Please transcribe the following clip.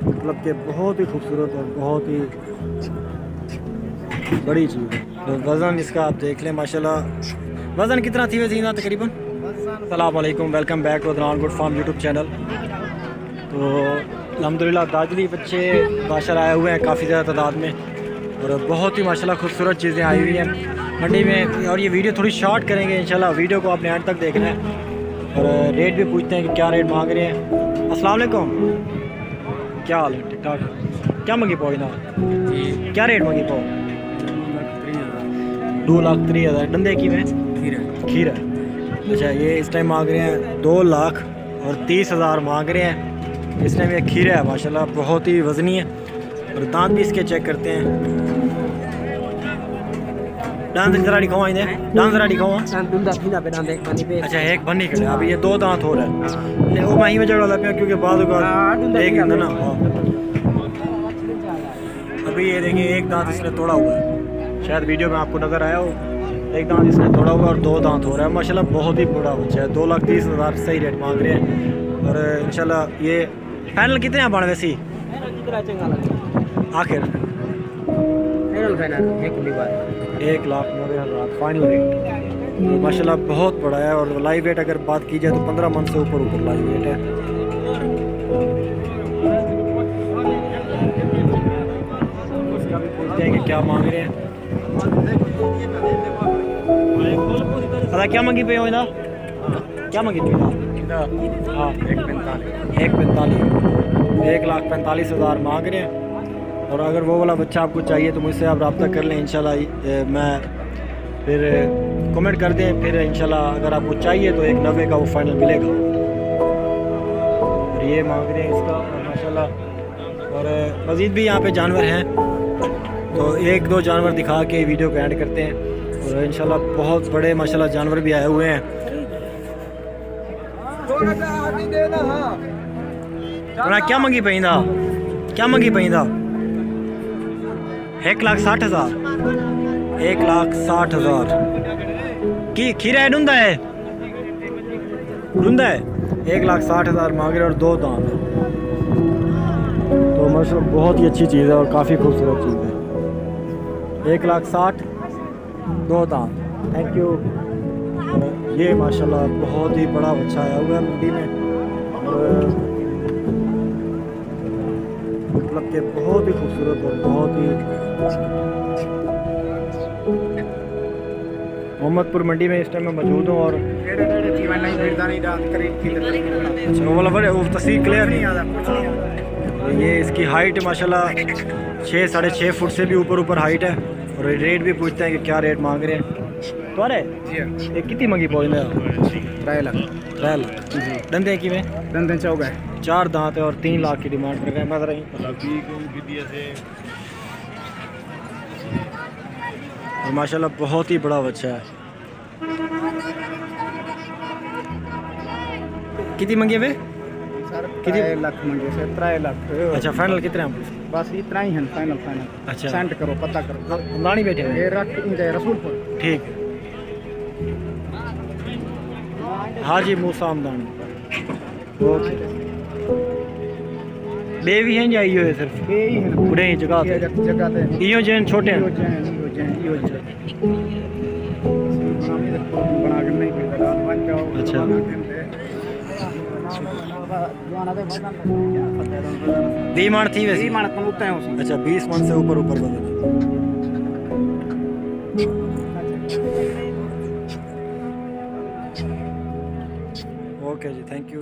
मतलब कि बहुत ही खूबसूरत और बहुत ही बड़ी चीज़ है। तो वज़न इसका आप देख लें माशाल्लाह। वज़न कितना थी वैसे ना तकरीबन? अस्सलाम वालेकुम, welcome back to Adnan good farm YouTube channel. तो अल्हम्दुलिल्लाह दाजली बच्चे माशाल्लाह आए हुए हैं काफ़ी ज़्यादा तादाद में और बहुत ही माशाल्लाह खूबसूरत चीज़ें आई हुई हैं मंडी में। और ये वीडियो थोड़ी शॉर्ट करेंगे इंशाल्लाह, वीडियो को आपने एंड तक देखना है और रेट भी पूछते हैं कि क्या रेट मांग रहे हैं। अस्सलाम वालेकुम, क्या हाल है? ठीक ठाक। क्या मंगी पाओ ना? क्या रेट मंगी पाओ? 2,30,000। डंदे की में खीरा। अच्छा, ये इस टाइम मांग रहे हैं 2,30,000 मांग रहे हैं। इस टाइम ये खीरा है माशाल्लाह, बहुत ही वज़नी है और दांत भी इसके चेक करते हैं। दांत जरा दिखाओ, आइए दांत जरा दिखाओ। अच्छा, एक बनी खड़े अभी ये 2 दांत हो रहा है। वो मैं ही में जगह लगा क्योंकि बाद एक ना अभी ये देखिए एक दांत इसने तोड़ा हुआ है, शायद वीडियो में आपको नज़र आया हो। एक दांत इसने तोड़ा हुआ और 2 दांत हो रहा है माशाल्लाह, बहुत ही बड़ा बच्चा है। 2,30,000 सही रेट मांग रहे हैं और इंशाल्लाह ये फाइनल कितने हैं बाढ़ वैसी आखिर? 1,90,000 फाइनल रेट माशाल्लाह, बहुत बड़ा है। और लाइव वेट अगर बात की जाए तो 15 मन से ऊपर लाइव वेट है। उसका भी पूछते हैं कि क्या मांग रहे हैं। अदा क्या मंगी पे हो ना? क्या मंगी पे? हाँ, 1,45,000 1,45,000 मांग रहे हैं। और अगर वो वाला बच्चा आपको चाहिए तो मुझसे आप रब्ता कर लें इंशाल्लाह। मैं फिर कमेंट कर दें, फिर इंशाल्लाह अगर आपको चाहिए तो 1,90,000 का वो फाइनल मिलेगा। और ये मांग रहे हैं इसका माशाल्लाह। और मज़ीद भी यहाँ पे जानवर हैं, तो 1-2 जानवर दिखा के वीडियो को एंड करते हैं। और इंशाल्लाह बहुत बड़े माशाल्लाह जानवर भी आए हुए हैं। क्या मंगी पैदा? क्या मंगी पैदा? 1,60,000 1,60,000 की खीरा है डूंदा है 1,60,000 मांग रहे और 2 दांत। तो माशाल्लाह बहुत ही अच्छी चीज़ है और काफ़ी खूबसूरत चीज़ है। 1,60,000 2 दांत। Thank you. ये माशाल्लाह बहुत ही बड़ा बच्चा आया हुआ है मंडी में और मतलब कि बहुत ही खूबसूरत और बहुत ही मोहम्मदपुर मंडी में इस टाइम में मौजूद हूँ। और वो तस्वीर क्लियर नहीं। ये इसकी हाइट माशाल्लाह 6-6.5 फुट से भी ऊपर हाइट है। और रेट भी पूछते हैं कि क्या रेट मांग रहे हैं। तो अरे ये कितनी मंगी पहुँच 3 लाख दंदे की में दंदे 4 दांत है और 3 लाख की डिमांड कर रहे हैं। और माशाल्लाह बहुत ही बड़ा बच्चा है। कितनी मंगी वे? कितनी लाख मंगे से 3 लाख। अच्छा, फाइनल कितने हैं? बस इतना ही है फाइनल। अच्छा, सेंड करो, पता करो। लानी बैठे ये रख रसूलपुर। ठीक है। हाजी मूसा हमदानी। बेवी हैं या इयो है? सिर्फ पूरे ही जगह इयो जैन छोटे हैं। अच्छा, 20 मन थी वैसे? अच्छा, 20 मन से ऊपर बदल। ओके जी, थैंक यू।